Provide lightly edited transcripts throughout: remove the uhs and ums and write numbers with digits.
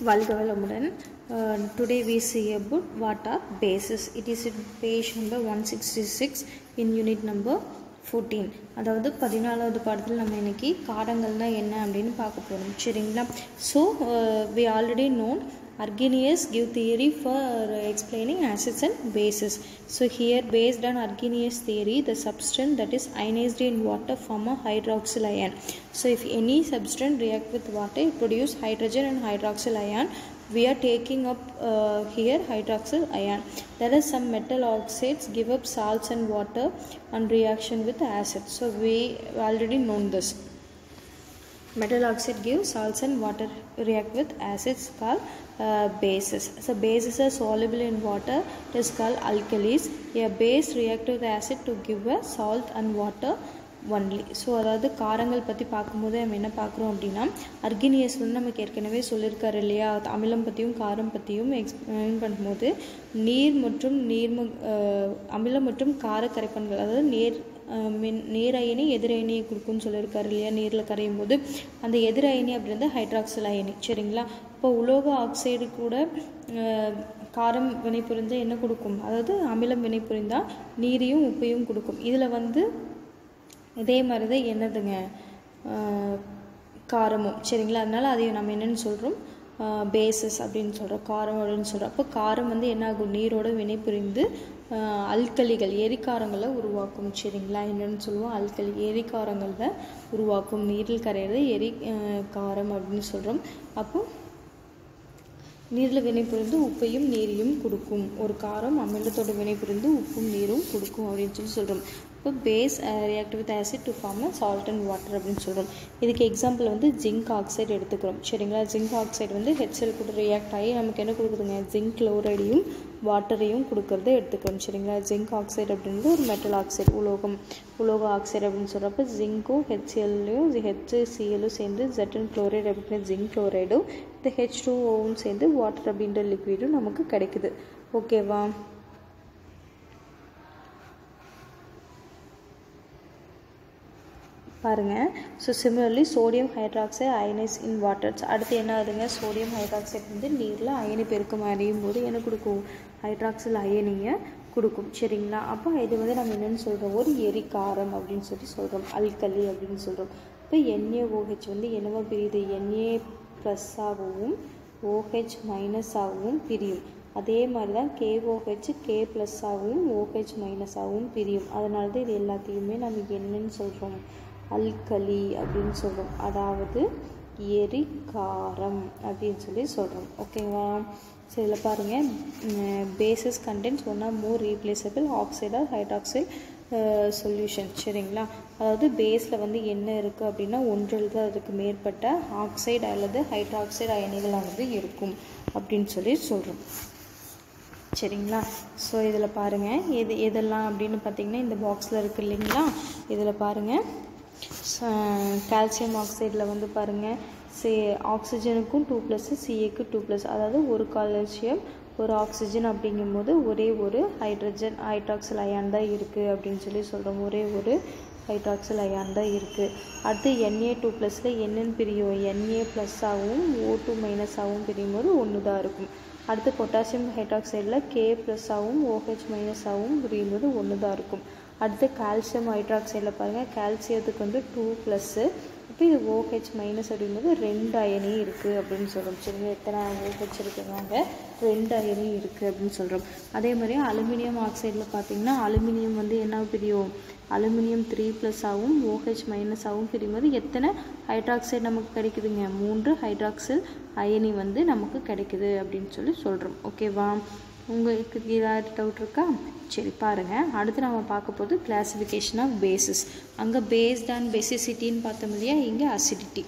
வாழ்க வளமுடன். Today we see about what are bases. It is in page number 166 in unit number 14. அதாவது 14வது பாடத்தில் நம்ம இன்னைக்கு காரங்கள்னா என்ன அப்படின்னு பார்க்க போறோம். சரிங்களா? So we already known Arrhenius give theory for explaining acids and bases. So here based on Arrhenius theory, the substance that is ionized in water form a hydroxyl ion. So if any substance react with water, it produce hydrogen and hydroxyl ion. We are taking up here hydroxyl ion. There are some metal oxides give up salts and water on reaction with acid. So we already known this. Metal oxide give salts and water react with acids called bases. So bases are soluble in water. It is called alkalis. A base react with acid to give a salt and water only. So அதாவது காரங்கள் பற்றி பார்க்கும்போது நம்ம என்ன பார்க்குறோம் அப்படின்னா, Arrhenius வந்து நமக்கு ஏற்கனவே சொல்லியிருக்காரு இல்லையா, அமிலம் பற்றியும் காரம் பற்றியும் எக்ஸ்பிளைன் பண்ணும்போது நீர் மற்றும் அமிலம் மற்றும் கார கரைப்பான்கள், அதாவது நேர் அயனி எதிர் அயனியை கொடுக்குன்னு சொல்லியிருக்காரு இல்லையா, நீரில் கரையும் போது அந்த எதிர் அயனி அப்படின்றது ஹைட்ராக்சில் அயனி. சரிங்களா? இப்போ உலோக ஆக்சைடு கூட காரம் வினை புரிந்தால் என்ன கொடுக்கும், அதாவது அமிலம் வினை புரிந்தால் நீரையும் உப்பையும் கொடுக்கும். இதில் வந்து இதே மாதிரி தான் என்னதுங்க காரமும். சரிங்களா? அதனால் அதையும் நம்ம என்னென்னு சொல்கிறோம், பேசஸ் அப்படின்னு சொல்கிறோம், காரம் அப்படின்னு சொல்கிறோம். அப்போ காரம் வந்து என்ன ஆகும், நீரோட வினை புரிந்து அல்கலிகள் எரிக்காரங்களை உருவாக்கும். சரிங்களா? என்னென்னு சொல்லுவோம், அல்கலி எரிக்காரங்களை உருவாக்கும். நீரில் கரையிறது காரம் அப்படின்னு சொல்கிறோம். அப்போ நீரில் வினை புரிந்து உப்பையும் நீரையும் கொடுக்கும். ஒரு காரம் அமிலத்தோட வினை புரிந்து உப்பும் நீரும் கொடுக்கும் அப்படின்னு சொல்கிறோம். இப்போ base react with acid to form salt and water அப்படின்னு சொல்கிறோம். இதுக்கு எக்ஸாம்பிள் வந்து ஜிங்க் ஆக்சைடு எடுத்துக்கிறோம். சரிங்களா? ஜிங்க் ஆக்சைடு வந்து HCl கூட ரியாக்ட் ஆகி நமக்கு என்ன கொடுக்குதுங்க, ஜிங்க் குளோரைடையும் வாட்டரையும் கொடுக்கறத எடுத்துக்கிறோம். சரிங்களா? ஜிங்க் ஆக்சைடு அப்படின்றது ஒரு மெட்டல் ஆக்சைடு, உலோக ஆக்சைடு அப்படின்னு சொல்கிறப்ப ஜிங்க்கும் HClலையும் HClலும் சேர்ந்து ஜெட்டன் குளோரைடு அப்படின்ற ஜிங்க் குளோரைடும் இந்த H2Oவும் சேர்ந்து வாட்டர் அப்படின்ற லிக்விடும் நமக்கு கிடைக்குது. ஓகேவா? பாருங்கள். So similarly sodium hydroxide ionise in waters. அடுத்து என்ன ஆகுதுங்க, சோடியம் ஹைட்ராக்சைடு வந்து நீரில் அயனி பெருக்கம் அடையும் போது என்ன கொடுக்கும், ஹைட்ராக்சில் அயனியை கொடுக்கும். சரிங்களா? அப்போ இது வந்து நம்ம என்னென்னு சொல்கிறோம், ஒரு எரிக்காரம் அப்படின்னு சொல்கிறோம், அல்கலி அப்படின்னு சொல்கிறோம். இப்போ NaOH வந்து என்னவோ பிரியுது, Na+ஆகவும் OH மைனஸாகவும் பிரியும். அதே மாதிரி தான் KOH K+ஆகவும் OH மைனஸாகவும் பிரியும். அதனால தான் இது எல்லாத்தையுமே நம்ம என்னன்னு சொல்கிறோம், அல்கலி அப்படின்னு சொல்கிறோம், அதாவது எரிக்காரம் அப்படின்னு சொல்கிறோம். ஓகேவா? ஸோ இதில் பாருங்கள், bases contents one or more replaceable oxide or hydroxide solution. சரிங்களா? அதாவது பேஸில் வந்து என்ன இருக்குது அப்படின்னா, ஒன்றில் அதுக்கு மேற்பட்ட ஆக்சைடு அல்லது ஹைட்ராக்சைடு அயனிகளானது இருக்கும் அப்படின்னு சொல்கிறோம். சரிங்களா? ஸோ இதில் பாருங்கள், எதெல்லாம் அப்படின்னு பார்த்தீங்கன்னா இந்த பாக்ஸில் இருக்குது இல்லைங்களா, இதில் பாருங்கள் கால்சியம் ஆக்சைடில் வந்து பாருங்கள் ஆக்சிஜனுக்கும் 2+, CAக்கு 2+, அதாவது ஒரு கால்சியம் ஒரு ஆக்சிஜன் அப்படிங்கும்போது ஒரே ஒரு ஹைட்ராக்சில் அயான் தான் இருக்குது அப்படின்னு சொல்கிறோம். ஒரே ஒரு ஹைட்ராக்சில் அயான் தான் இருக்குது. அடுத்து Na2+ல் என்னன்னு பிரியும், Na+ஆகவும் O2 மைனஸாகவும் பிரியும் போது ஒன்று தான் இருக்கும். அடுத்து பொட்டாசியம் ஹைட்ராக்சைடில் K+ஆகவும் OH மைனஸாகவும் பிரியும் போது ஒன்று தான் இருக்கும். அடுத்து கால்சியம் ஹைட்ராக்சைடில் பாருங்கள், கால்சியத்துக்கு வந்து 2+, இப்போ இது OH மைனஸ் அப்படிங்கும்போது 2 அயனி இருக்குது அப்படின்னு சொல்கிறோம். சரிங்க? எத்தனை OH இருக்குங்க, 2 அயனி இருக்குது அப்படின்னு சொல்கிறோம். அதே மாதிரி அலுமினியம் ஆக்சைடில் பார்த்திங்கன்னா அலுமினியம் வந்து என்ன பிரியும், அலுமினியம் 3+ஆகவும் OH மைனஸாகவும் பிரியும்போது எத்தனை ஹைட்ராக்சைடு நமக்கு கிடைக்குதுங்க, 3 ஹைட்ராக்சில் அயனி வந்து நமக்கு கிடைக்குது அப்படின்னு சொல்கிறோம். ஓகேவா? உங்களுக்கு ஏதாவது டவுட் இருக்கா? சரி பாருங்கள். அடுத்து நம்ம பார்க்க போகிறது கிளாசிஃபிகேஷன் ஆஃப் பேசஸ். அங்கே பேஸ்ட் ஆன் பேசிசிட்டின்னு பார்த்தோம் இல்லையா, இங்கே அசிடிட்டி.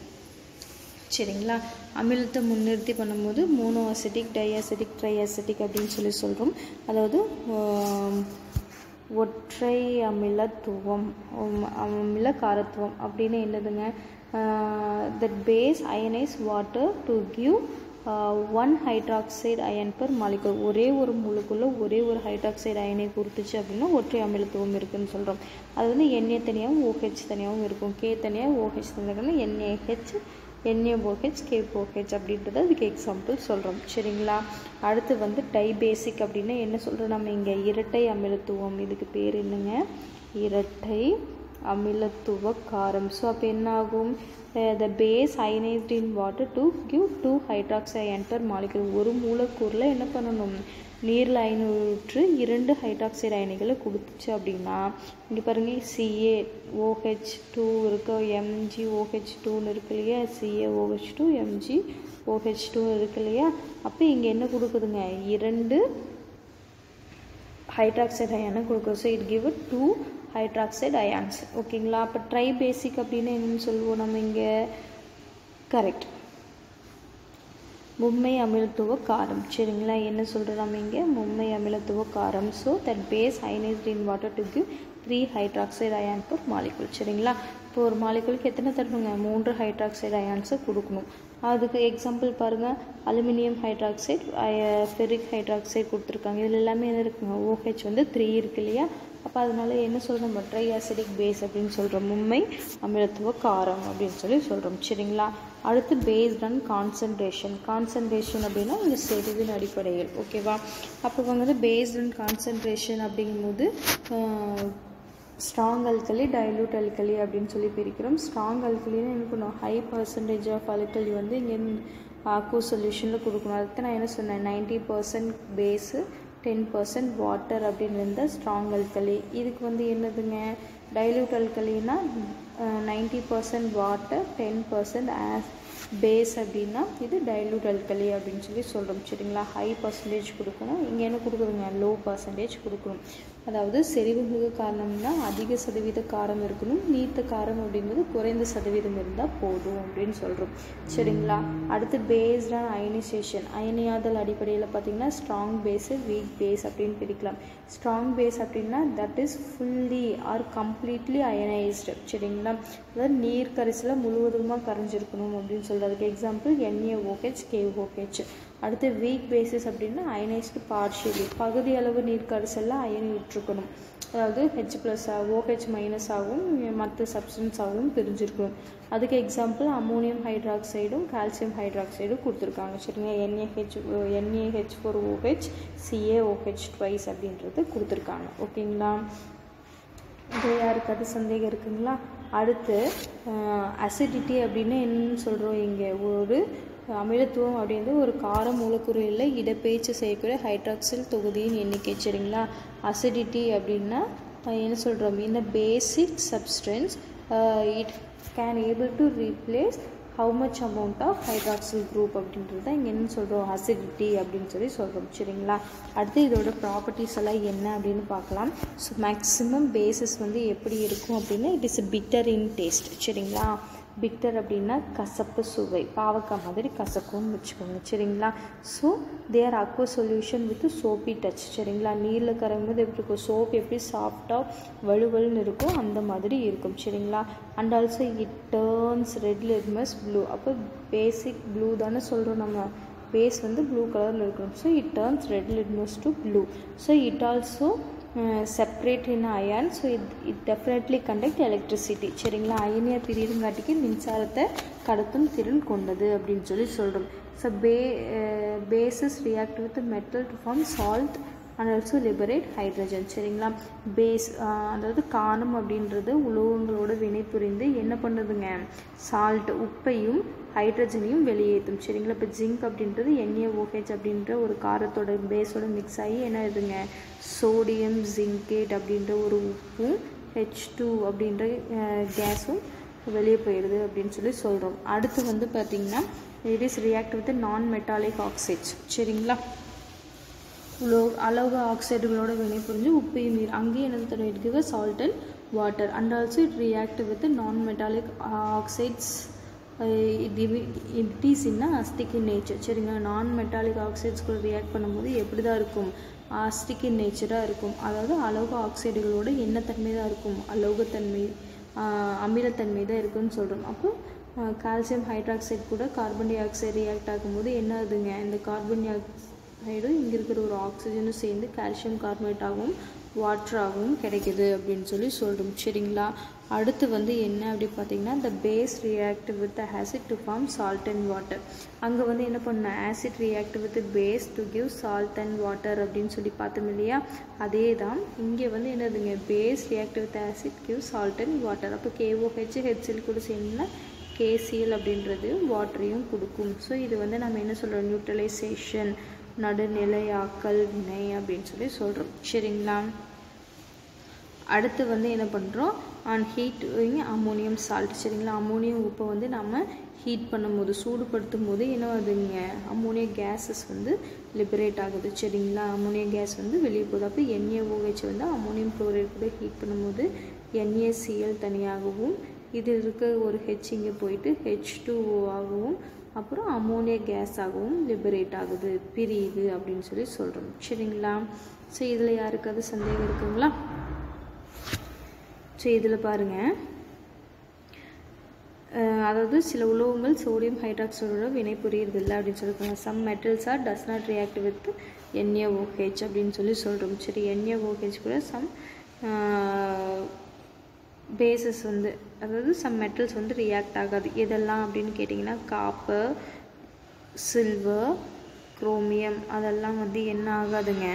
சரிங்களா? அமிலத்தை முன்னிறுத்தி பண்ணும்போது மோனோ அசிட்டிக், டைஅசிட்டிக், ட்ரைஅசிட்டிக் அப்படின்னு சொல்கிறோம். அதாவது ஒற்றை அமிலத்துவம், அமில காரத்துவம் அப்படின்னு என்னதுங்க, that base ionize water to give 1 hydroxide ion per molecule. ஒரே ஒரு மூலக்குள்ள ஒரே ஒரு ஹைட்ராக்சைடு அயனை கொடுத்துச்சு அப்படின்னா ஒற்றை அமிலத்துவம் இருக்குன்னு சொல்கிறோம். அது வந்து Na தனியாகவும் OH தனியாகவும் இருக்கும், K தனியாக OH தனியாக NaH NaOH KOH அப்படின்றத அதுக்கு எக்ஸாம்பிள் சொல்கிறோம். சரிங்களா? அடுத்து வந்து டைபேசிக் அப்படின்னா என்ன சொல்கிறோம் நம்ம இங்கே? இரட்டை அமிலத்துவம். இதுக்கு பேர் என்னங்க? இரட்டை அமிலத்துவ காரம். ஸோ அப்போ என்ன ஆகும்? The base ionized in water to give 2 hydroxy ion per molecule. ஒரு மூலக்கூறில் என்ன பண்ணணும்? நீரில் அயனூற்று 2 ஹைட்ராக்சைடு அயனிகளை கொடுத்துச்சு அப்படின்னா இங்கே பாருங்கள் CaOH2 இருக்கு, MgOH2ன்னு இருக்கு இல்லையா? CaOH2 MgOH2 இருக்கு இல்லையா? அப்போ இங்கே என்ன கொடுக்குதுங்க? 2 ஹைட்ராக்சைடு அயனை கொடுக்குது. So it give 2 hydroxide ions. ஓகேங்களா? அப்போ ட்ரைபேசிக் அப்படின்னு என்னென்னு சொல்லுவோம் நம்ம இங்கே? கரெக்ட், மும்மை அமிலத்துவ காரம். சரிங்களா? என்ன சொல்கிறோம் நம்ம இங்கே? மும்மை அமிலத்துவ காரம். So that base ionised in water to give 3 hydroxide ion per molecule. சரிங்களா? இப்போ ஒரு மாலிகுலுக்கு எத்தனை தரணுங்க? 3 ஹைட்ராக்சைடு அயான்ஸை கொடுக்கணும். அதுக்கு எக்ஸாம்பிள் பாருங்கள், அலுமினியம் ஹைட்ராக்சைடு, ஃபெரிக் ஹைட்ராக்சைடு கொடுத்துருக்காங்க. இதில் எல்லாமே என்ன இருக்குங்க? OH வந்து 3 இருக்கு இல்லையா? அப்போ அதனால என்ன சொல்கிறோம்? ட்ரை ஆசிடிக் பேஸ் அப்படின்னு சொல்கிறோம். மும்மை அமிலத்துவ காரம் அப்படின்னு சொல்கிறோம். சரிங்களா? அடுத்து பேஸ்ட் ஆன் கான்சன்ட்ரேஷன். கான்சன்ட்ரேஷன் அப்படின்னா இந்த செறிவின் அடிப்படையில். ஓகேவா? அப்போ வந்து பேஸ்ட் ஆன் கான்சன்ட்ரேஷன் அப்படிங்கும்போது ஸ்ட்ராங் அல்கலி, டைலூட் அல்கலி அப்படின்னு பிரிக்கிறோம். ஸ்ட்ராங் அல்கலின்னு என்ன பண்ணும்? ஹை பர்சன்டேஜ் ஆஃப் அல்கலி வந்து இங்கே ஆக்வஸ் சொல்யூஷனில் கொடுக்கணும். அதுக்கு நான் என்ன சொன்னேன்? 90% பேஸு 10% வாட்டர் அப்படின்னு இருந்தால் ஸ்ட்ராங் அல்கலி. இதுக்கு வந்து என்னதுங்க? டைலூட் அல்கலினா 90% வாட்டர் 10% பேஸ் அப்படின்னா இது டைலூட் அல்கலி அப்படின்னு சொல்கிறோம். சரிங்களா? ஹை பர்சன்டேஜ் கொடுக்கணும். இங்கே என்ன கொடுக்குதுங்க? லோ பர்சன்டேஜ் கொடுக்கணும். அதாவது செறிவுமிகு காரணம்னா அதிக சதவீத காரம் இருக்கணும், நீர்த்த காரம் அப்படிங்கிறது குறைந்த சதவீதம் இருந்தால் போதும் அப்படின்னு சொல்கிறோம். சரிங்களா? அடுத்து பேஸ்ட் ஆன் அயனைசேஷன். அயனியாதல் அடிப்படையில் பார்த்திங்கன்னா ஸ்ட்ராங் பேஸு, வீக் பேஸ் அப்படின்னு பிரிக்கலாம். ஸ்ட்ராங் பேஸ் அப்படின்னா that is fully are completely ionised. சரிங்களா? அதாவது நீர் கரைசலில் முழுவதுமாக கரைஞ்சிருக்கணும் அப்படின்னு சொல்கிறதுக்கு எக்ஸாம்பிள் NaOH KOH. அடுத்து வீக் பேசிஸ் அப்படின்னா அயனைஸ்டு பார்ஷியலி, பகுதி அளவு நீர் கரைசலில் அயனி விட்டுருக்கணும். அதாவது H+ OH- ஆகவும் மற்ற சப்ஸ்டன்ஸ் ஆகவும் பிரிஞ்சிருக்கணும். அதுக்கு எக்ஸாம்பிள் அமோனியம் ஹைட்ராக்சைடும் கால்சியம் ஹைட்ராக்சைடும் கொடுத்துருக்காங்க. சரிங்க? NaH4OH CaOH twice அப்படின்றது கொடுத்துருக்காங்க. ஓகேங்களா? இது யாருக்காவது சந்தேகம் இருக்குங்களா? அடுத்து அசிடிட்டி அப்படின்னு என்னன்னு சொல்கிறோம் இங்கே? ஒரு அமிலத்துவம் அப்படின்றது ஒரு கார மூலக்கூறில் இடப்பெயர்ச்சி செய்யக்கூடிய ஹைட்ராக்சில் தொகுதியின் எண்ணிக்கை. சரிங்களா? அசிடிட்டி அப்படின்னா என்ன சொல்கிறோம்? இந்த basic substance it can able to replace how much amount of hydroxyl group அப்படின்றது தான் இங்கே என்ன சொல்கிறோம்? அசிடிட்டி அப்படின்னு சொல்கிறோம். சரிங்களா? அடுத்து இதோட ப்ராப்பர்ட்டிஸ் எல்லாம் என்ன அப்படின்னு பார்க்கலாம். ஸோ மேக்ஸிமம் பேசஸ் வந்து எப்படி இருக்கும் அப்படின்னா it is bitter in taste. சரிங்களா? பிட்டர் அப்படின்னா கசப்பு சுவை, பாவக்காய் மாதிரி கசக்கும்னு வச்சுக்கோங்க. சரிங்களா? So their aqua solution with soapy touch. சரிங்களா? நீரில் கரையும்போது எப்படி இருக்கும்? சோப் எப்படி சாஃப்டாக வலுவலுன்னு இருக்கும் அந்த மாதிரி இருக்கும். சரிங்களா? And also it turns red litmus blue. அப்போ பேசிக் ப்ளூ தானே சொல்கிறோம் நம்ம, பேஸ் வந்து ப்ளூ கலரில் இருக்கணும். So it turns red litmus to blue. So it also separate in ion. So it definitely conduct electricity. சரிங்களா? அயனியாக பிரியுங்காட்டிக்கு மின்சாரத்தை கடத்தும் திறன் கொண்டது அப்படின்னு சொல்கிறோம். So bases react with metal to form salt and also liberate hydrogen. சரிங்களா? பேஸ் அதாவது காரம் அப்படின்றது உலோகங்களோட வினை புரிந்து என்ன பண்ணுதுங்க? சால்ட் உப்பையும் ஹைட்ரஜனையும் வெளியேற்றும். சரிங்களா? இப்போ ஜிங்க் அப்படின்றது NaOH அப்படின்ற ஒரு காரத்தோட பேஸோட மிக்ஸ் ஆகி என்ன ஆகுதுங்க? சோடியம் ஜிங்கேட் அப்படின்ற ஒரு உப்பும் H2 அப்படின்ற கேஸும் வெளியே போயிடுது அப்படின்னு சொல்கிறோம். அடுத்து வந்து பார்த்திங்கன்னா it is react with non metallic oxides. சரிங்களா? அலோக ஆக்சைடுகளோட வினை புரிஞ்சு உப்பையும் நீர் அங்கேயே என்ன தரும்? It give salt and water and also it react with non metallic oxides. It is in acidic in nature. சரிங்க? நான் மெட்டாலிக் ஆக்சைட்ஸ் கூட ரியாக்ட் பண்ணும்போது எப்படி தான் இருக்கும்? அஸ்டிக் இன் நேச்சராக இருக்கும். அதாவது அலோக ஆக்சைடுகளோட என்ன தன்மை தான் இருக்கும்? அலோகத்தன்மை, அமிலத்தன்மை தான் இருக்குன்னு சொல்கிறோம். அப்போ கால்சியம் ஹைட்ராக்சைடு கூட கார்பன் டை ஆக்சைடு ரியாக்ட் ஆகும்போது என்ன ஆகுதுங்க? இந்த கார்பன் டை ஆக்சைடும் இங்கே இருக்கிற ஒரு ஆக்சிஜனும் சேர்ந்து கால்சியம் கார்பனேட்டாகவும் வாட்டராகவும் கிடைக்குது அப்படின்னு சொல்கிறோம். சரிங்களா? அடுத்து வந்து என்ன அப்படி பார்த்தீங்கன்னா the base react with the acid to form salt and water. அங்கே வந்து என்ன பண்ண acid react with the base to give salt and water அப்படின்னு சொல்லி பார்த்தோம் இல்லையா, அதே தான் இங்கே வந்து என்னதுங்க base react with acid give salt and water. அப்போ KOH HCl கூட சேர்ந்தா KCl அப்படின்றது வாட்டரையும் கொடுக்கும். ஸோ இது வந்து நம்ம என்ன சொல்கிறோம் நியூட்ரலைசேஷன் நடுநிலையாக்கல் வினை அப்படின்னு சொல்லி சொல்கிறோம். சரிங்களா. அடுத்து வந்து என்ன பண்ணுறோம் ஆன் ஹீட் அம்மோனியம் சால்ட். சரிங்களா. அம்மோனியம் உப்பை வந்து நம்ம ஹீட் பண்ணும்போது சூடுபடுத்தும் போது என்ன ஆகுதுங்க அம்மோனியம் கேஸஸ் வந்து லிபரேட் ஆகுது. சரிங்களா. அம்மோனியம் கேஸ் வந்து வெளியே போகுது. அப்போ NaOH வந்து அம்மோனியம் குளோரைட் கூட ஹீட் பண்ணும்போது NaCl தனியாகவும் இது இருக்க ஒரு H இங்கே போயிட்டு H2O ஆகவும் அப்புறம் அம்மோனியா கேஸ் ஆகவும் லிபரேட் ஆகுது பிரியுது அப்படின்னு சொல்லி சொல்கிறோம். சரிங்களா. ஸோ இதில் யாருக்காவது சந்தேகம் இருக்குங்களா? ஸோ இதில் பாருங்கள், அதாவது சில உலோகங்கள் சோடியம் ஹைட்ராக்சைடோட வினை புரியுறதில்லை அப்படின்னு சொல்லியிருக்காங்க. Some metals are does not react with NaOH அப்படின்னு சொல்லி சொல்கிறோம். சரி, NaOH கூட சம் பேசஸ் வந்து அதாவது சம் மெட்டல்ஸ் வந்து ரியாக்ட் ஆகாது. எதெல்லாம் அப்படின்னு கேட்டிங்கன்னா காப்பர், சில்வர், குரோமியம் அதெல்லாம் வந்து என்ன ஆகாதுங்க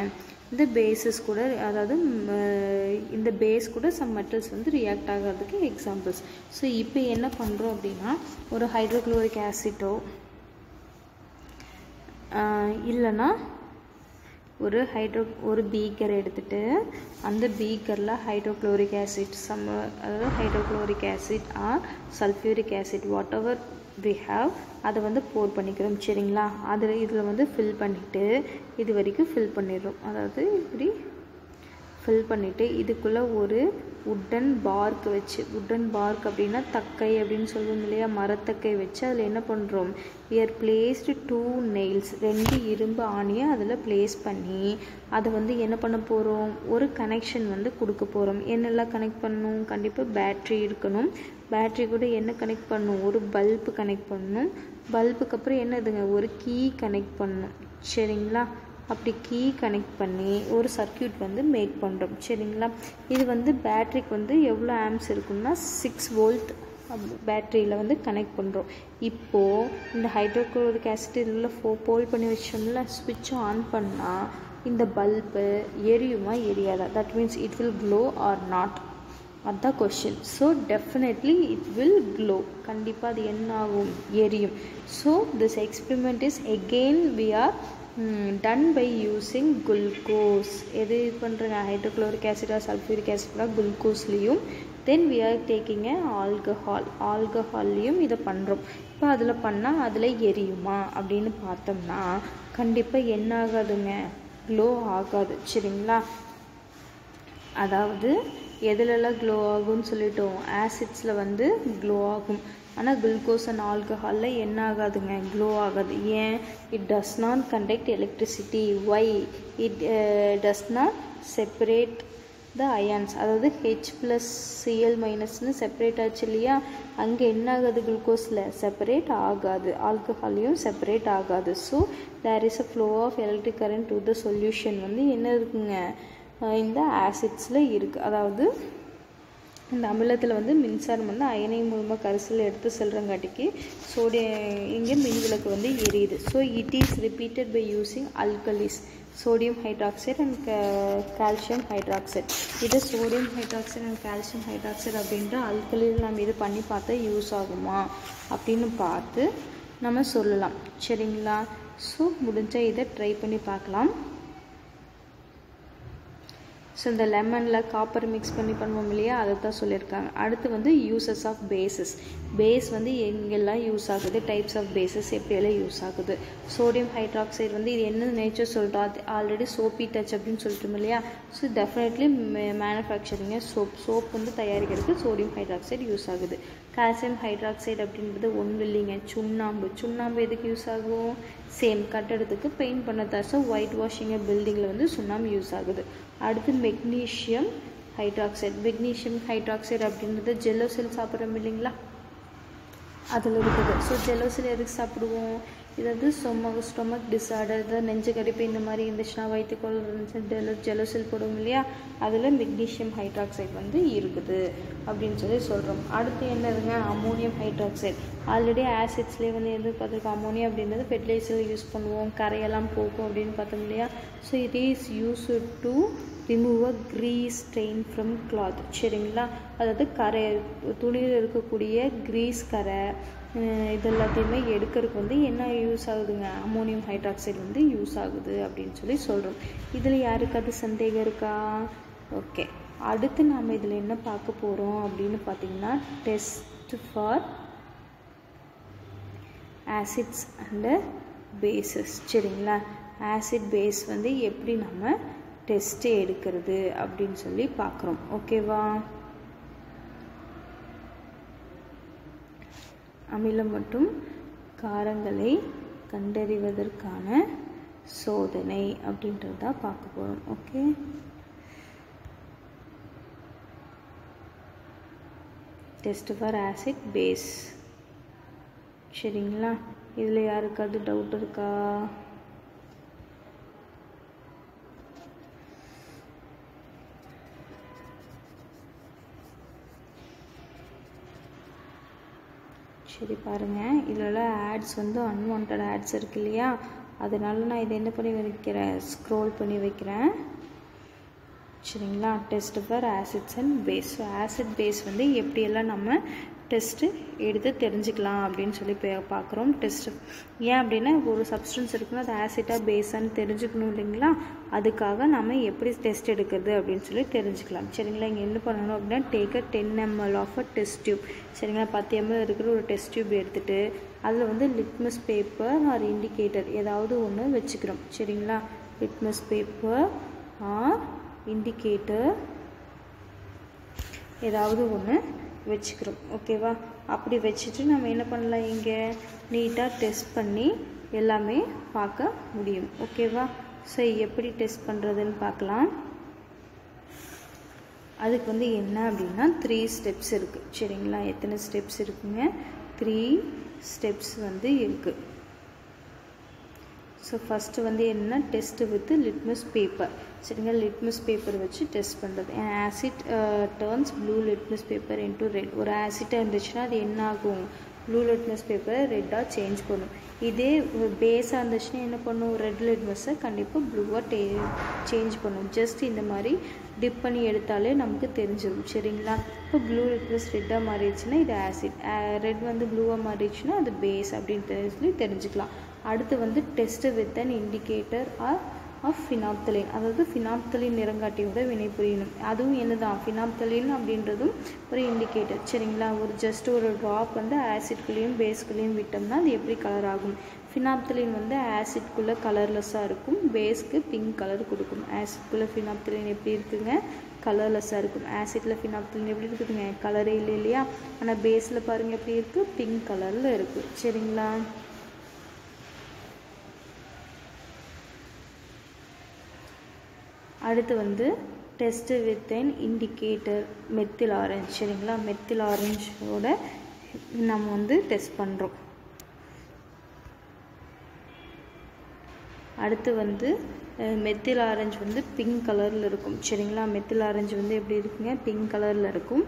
இந்த பேசஸ் கூட, அதாவது இந்த பேஸ் கூட சம் மெட்டல்ஸ் வந்து ரியாக்ட் ஆகிறதுக்கு எக்ஸாம்பிள்ஸ். ஸோ இப்போ என்ன பண்ணுறோம் அப்படின்னா ஒரு ஹைட்ரோக்ளோரிக் ஆசிட்டோ இல்லைன்னா ஒரு பீக்கர் எடுத்துகிட்டு அந்த பீக்கரில் ஹைட்ரோக்ளோரிக் ஆசிட் அதாவது hydrochloric acid or sulphuric acid whatever we have அதை வந்து போர் பண்ணிக்கிறோம். சரிங்களா. இதில் வந்து ஃபில் பண்ணிவிட்டு இது வரைக்கும் ஃபில் பண்ணிடுறோம். அதாவது இப்படி ஃபில் பண்ணிவிட்டு இதுக்குள்ளே ஒரு உட்டன் பார்க் வச்சு, உட்டன் பார்க் அப்படின்னா தக்கை அப்படின்னு சொல்லுவோம் இல்லையா, மரத்தக்கை வச்சு அதில் என்ன பண்ணுறோம் we are placed 2 nails 2 இரும்பு ஆணியை அதில் ப்ளேஸ் பண்ணி அதை வந்து என்ன பண்ண போகிறோம் ஒரு கனெக்ஷன் வந்து கொடுக்க போகிறோம். என்னெல்லாம் கனெக்ட் பண்ணணும், கண்டிப்பாக பேட்ரி இருக்கணும். பேட்ரி கூட என்ன கனெக்ட் பண்ணணும் ஒரு பல்பு கனெக்ட் பண்ணணும். பல்புக்கு அப்புறம் என்னதுங்க ஒரு கீ கனெக்ட் பண்ணணும். சரிங்களா. அப்படி கீ கனெக்ட் பண்ணி ஒரு சர்க்கியூட் வந்து மேக் பண்ணுறோம். சரிங்களா. இது வந்து பேட்ரிக்கு வந்து எவ்வளோ ஆம்ஸ் இருக்குன்னா 6 வோல்ட் பேட்டரியில் வந்து கனெக்ட் பண்ணுறோம். இப்போது இந்த ஹைட்ரோக்ளோரிக் ஆசிட் இதில் போல் பண்ணி வச்சோம்ல, ஸ்விட்ச் ஆன் பண்ணால் இந்த பல்பு எரியுமா எரியாதா, that means it will glow or not, அதுதான் question. So definitely it will glow, கண்டிப்பாக அது என்ன ஆகும் எரியும். So this experiment is again we are done by using glucose. எது இது பண்ணுறங்க ஹைட்ரோக்ளோரிக் ஆசிடா சல்ஃபியூரிக் ஆசிடா குளுக்கோஸ்லேயும் தென் வி ஆர் டேக்கிங் ஆல்கஹால்லையும் இதை பண்ணுறோம். இப்போ அதில் பண்ணால் அதில் எரியுமா அப்படின்னு பார்த்தோம்னா கண்டிப்பாக என்ன ஆகாதுங்க க்ளோ ஆகாது. சரிங்களா. அதாவது எதுலெல்லாம் க்ளோ ஆகும்னு சொல்லிட்டோம் ஆசிட்ஸில் வந்து க்ளோ ஆகும். ஆனால் குளுக்கோஸ் அண்ட் ஆல்கஹாலில் என்ன ஆகாதுங்க க்ளோ ஆகாது. ஏன் it does not conduct electricity. Why it does not separate the ions, அதாவது H+Cl- செப்பரேட் ஆச்சு இல்லையா, அங்கே என்ன ஆகாது குளுக்கோஸில் செப்பரேட் ஆகாது, ஆல்கஹாலையும் செப்பரேட் ஆகாது. So there is a flow of electric current to the solution வந்து என்ன இருக்குங்க இந்த ஆசிட்ஸில் இருக்குது. அதாவது இந்த அமிலத்தில் வந்து மின்சாரம் வந்து அயனை மூலமாக கரைசல் எடுத்து செல்றங்காட்டிக்கு இங்கே மின்விளக்கு வந்து எரியுது. So it is repeated by using alkalis sodium hydroxide and calcium hydroxide. இது sodium hydroxide and calcium hydroxide அப்படின்ற அல்கலியில் நம்ம இது பண்ணி பார்த்தா யூஸ் ஆகுமா அப்படின்னு பார்த்து நம்ம சொல்லலாம். சரிங்களா. ஸோ முடிஞ்சால் இதை ட்ரை பண்ணி பார்க்கலாம். ஸோ இந்த லெமனில் காப்பர் மிக்ஸ் பண்ணி பண்ணுவோம் இல்லையா, அதை தான் சொல்லியிருக்காங்க. அடுத்து வந்து யூசஸ் ஆஃப் பேசஸ். பேஸ் வந்து எங்கெல்லாம் யூஸ் ஆகுது, டைப்ஸ் ஆஃப் பேசஸ் எப்படியெல்லாம் யூஸ் ஆகுது. சோடியம் ஹைட்ராக்சைடு வந்து இது என்ன நேச்சர் சொல்கிறோம், அது ஆல்ரெடி சோப்பி டச் அப்படின்னு சொல்லிட்டோம் இல்லையா. ஸோ டெஃபினெட்லி மேனுஃபேக்சரிங்க சோப் வந்து தயாரிக்கிறதுக்கு சோடியம் ஹைட்ராக்சைடு யூஸ் ஆகுது. கால்சியம் ஹைட்ராக்சைடு அப்படின்றது ஒன்றும் இல்லைங்க சுண்ணாம்பு எதுக்கு யூஸ் ஆகும், சேம் கட்டடத்துக்கு பெயிண்ட் பண்ண ஸோ ஒயிட் வாஷிங் பில்டிங்கில் வந்து சுண்ணாம்பு யூஸ் ஆகுது. அடுத்து மெக்னீஷியம் ஹைட்ராக்சைடு அப்படின்றது ஜெல்லோ செல் சாப்பிட்றோம் இல்லைங்களா, அதில் இருக்குது. ஸோ ஜெல்லோ செல் எதுக்கு சாப்பிடுவோம், இதாவது ஸ்டொமக் டிஸார்டர், இதாவது நெஞ்சு கரிப்பு இந்த மாதிரி இருந்துச்சுன்னா, வயிற்றுக்குள் ஜெலோசில் போடுவோம் இல்லையா, அதில் மெக்னீஷியம் ஹைட்ராக்சைடு வந்து இருக்குது அப்படின்னு சொல்லி சொல்கிறோம். அடுத்து என்னதுங்க, அமோனியம் ஹைட்ராக்சைடு. ஆல்ரெடி ஆசிட்ஸ்லேயே வந்து எது பார்த்துருக்கோம், அமோனியா அப்படின்றது ஃபெர்டிலைசர் யூஸ் பண்ணுவோம், கரையெல்லாம் போக்கும் அப்படின்னு பார்த்தோம் இல்லையா. So it is used to remove a grease stain from cloth. சரிங்களா, அதாவது கரை துணியில் இருக்கக்கூடிய க்ரீஸ் கரை இது எல்லாத்தையுமே எடுக்கிறதுக்கு வந்து என்ன யூஸ் ஆகுதுங்க, அமோனியம் ஹைட்ராக்சைடு வந்து யூஸ் ஆகுது அப்படின்னு சொல்லி சொல்கிறோம். இதில் யாருக்காவது சந்தேகம் இருக்கா? ஓகே, அடுத்து நாம் இதில் என்ன பார்க்க போகிறோம் அப்படின்னு பார்த்தீங்கன்னா, test for acids and bases. சரிங்களா, ஆசிட் பேஸ் வந்து எப்படி நம்ம டெஸ்ட்டு எடுக்கிறது அப்படின்னு சொல்லி பார்க்குறோம். ஓகேவா, அமிலம் மற்றும் காரங்களை கண்டறிவதற்கான சோதனை அப்படின்றத பார்க்க போகிறோம். Okay, test for acid base. சரிங்களா, இதில் யாருக்காவது டவுட் இருக்கா? சரி பாருங்கள், இதில் ஆட்ஸ் வந்து அன்வான்ட் ஆட்ஸ் இருக்கு இல்லையா, அதனால நான் இதை என்ன பண்ணி வைக்கிறேன், ஸ்க்ரோல் பண்ணி வைக்கிறேன். சரிங்களா, test for acids and base. So acid base வந்து எப்படியெல்லாம் நம்ம டெஸ்ட்டு எடுத்து தெரிஞ்சுக்கலாம் அப்படின்னு சொல்லி பார்க்குறோம். டெஸ்ட்டு ஏன் அப்படின்னா, ஒரு சப்ஸ்டன்ஸ் இருக்குன்னா அது ஆசிட்டாக பேஸான்னு தெரிஞ்சுக்கணும் இல்லைங்களா, அதுக்காக நம்ம எப்படி டெஸ்ட் எடுக்கிறது அப்படின்னு சொல்லி தெரிஞ்சுக்கலாம். சரிங்களா, இங்கே என்ன பண்ணணும் அப்படின்னா, take 10 ml of a test tube. சரிங்களா, 10 ml இருக்கிற ஒரு டெஸ்ட் டியூப் எடுத்துகிட்டு அதில் வந்து லிட்மஸ் பேப்பர் ஆர் இண்டிகேட்டர் ஏதாவது ஒன்று வச்சுக்கிறோம். சரிங்களா, லிட்மஸ் பேப்பர் ஆர் இண்டிகேட்டர் ஏதாவது ஒன்று வச்சுக்கிறோம். ஓகேவா, அப்படி வச்சுட்டு நம்ம என்ன பண்ணலாம், இங்கே நீட்டாக டெஸ்ட் பண்ணி எல்லாமே பார்க்க முடியும். ஓகேவா, ஸோ எப்படி டெஸ்ட் பண்ணுறதுன்னு பார்க்கலாம். அதுக்கு வந்து என்ன அப்படின்னா 3 ஸ்டெப்ஸ் இருக்குது. சரிங்களா, எத்தனை ஸ்டெப்ஸ் இருக்குங்க, 3 ஸ்டெப்ஸ் வந்து இருக்குது. ஸோ ஃபஸ்ட்டு வந்து என்ன, டெஸ்ட்டு வித் லிட்மஸ் பேப்பர். சரிங்களா, லிட்மஸ் பேப்பர் வச்சு டெஸ்ட் பண்ணுறது. Acid turns blue litmus paper into red. ஒரு ஆசிட்டாக இருந்துச்சுன்னா அது என்ன ஆகும், ப்ளூ லிட்மஸ் பேப்பரை ரெட்டாக சேஞ்ச் பண்ணும். இதே பேஸாக இருந்துச்சுன்னா என்ன பண்ணும், ரெட் லிட்மஸை கண்டிப்பாக ப்ளூவாக சேஞ்ச் பண்ணும். ஜஸ்ட் இந்த மாதிரி டிப் பண்ணி எடுத்தாலே நமக்கு தெரிஞ்சிடும். சரிங்களா, இப்போ ப்ளூ லிட்மஸ் ரெட்டாக மாறிடுச்சுன்னா இது ஆசிட், ரெட் வந்து ப்ளூவாக மாறிடுச்சுன்னா அது பேஸ் அப்படின்னு சொல்லி தெரிஞ்சுக்கலாம். அடுத்து வந்து test with an indicator of phenolphthalein, அதாவது ஃபினாப்தலின் நிறங்காட்டியோட வினை புரியணும். அதுவும் என்னதான், ஃபினாப்தலின் அப்படின்றதும் ஒரு இண்டிகேட்டர். சரிங்களா, ஜஸ்ட் ஒரு ட்ராப் வந்து ஆசிட்குள்ளேயும் பேஸ்குள்ளேயும் விட்டோம்னா அது எப்படி கலர் ஆகும். ஃபினாப்தலின் வந்து ஆசிட்குள்ளே கலர்லெஸ்ஸாக இருக்கும், பேஸ்க்கு பிங்க் கலர் கொடுக்கும். ஆசிட்குள்ளே ஃபினாப்தலின் எப்படி இருக்குங்க, கலர்லெஸ்ஸாக இருக்கும். ஆசிட்டில் ஃபினாப்தலின் எப்படி இருக்குதுங்க, கலரே இல்லை இல்லையா, ஆனால் பேஸில் பாருங்கள் எப்படி இருக்குது, பிங்க் கலரில் இருக்குது. சரிங்களா, அடுத்து வந்து test with an indicator methyl orange. சரிங்களா, மெத்தில் ஆரஞ்சோட நம்ம வந்து டெஸ்ட் பண்ணுறோம். அடுத்து வந்து மெத்தில் ஆரஞ்சு வந்து பிங்க் கலரில் இருக்கும். சரிங்களா, மெத்தில் ஆரஞ்சு வந்து எப்படி இருக்குங்க, பிங்க் கலரில் இருக்கும்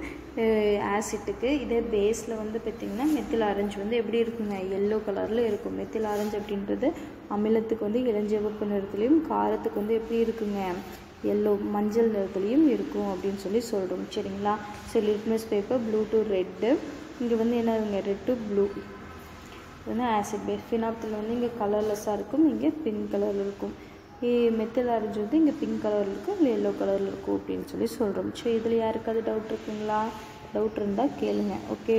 ஆசிட்டுக்கு. இதே பேஸில் வந்து பார்த்திங்கன்னா மெத்தில் ஆரஞ்சு வந்து எப்படி இருக்குங்க, எல்லோ கலரில் இருக்கும். மெத்தில் ஆரஞ்சு அப்படின்றது அமிலத்துக்கு வந்து இளஞ்சிவப்பு நிறத்துலையும், காரத்துக்கு வந்து எப்படி இருக்குங்க, எல்லோ மஞ்சள் நிறத்துலையும் இருக்கும் அப்படின்னு சொல்லி சொல்கிறோம். சரிங்களா, so litmus paper blue to red, இங்கே வந்து என்னதுங்க, ரெட் டு ப்ளூ வந்து ஆசிட் பேஸ். ஃபினாப்தலின் வந்து இங்கே கலர்லெஸ்ஸாக இருக்கும், இங்கே பிங்க் கலரில் இருக்கும். மெத்தில் ஆரஞ்சு வந்து இங்கே பிங்க் கலரில் இருக்கும், இல்லை எல்லோ கலரில் இருக்கும் அப்படின்னு சொல்லி சொல்கிறோம். ஸோ இதில் யாருக்காவது டவுட் இருக்குங்களா? டவுட் இருந்தால் கேளுங்க. ஓகே.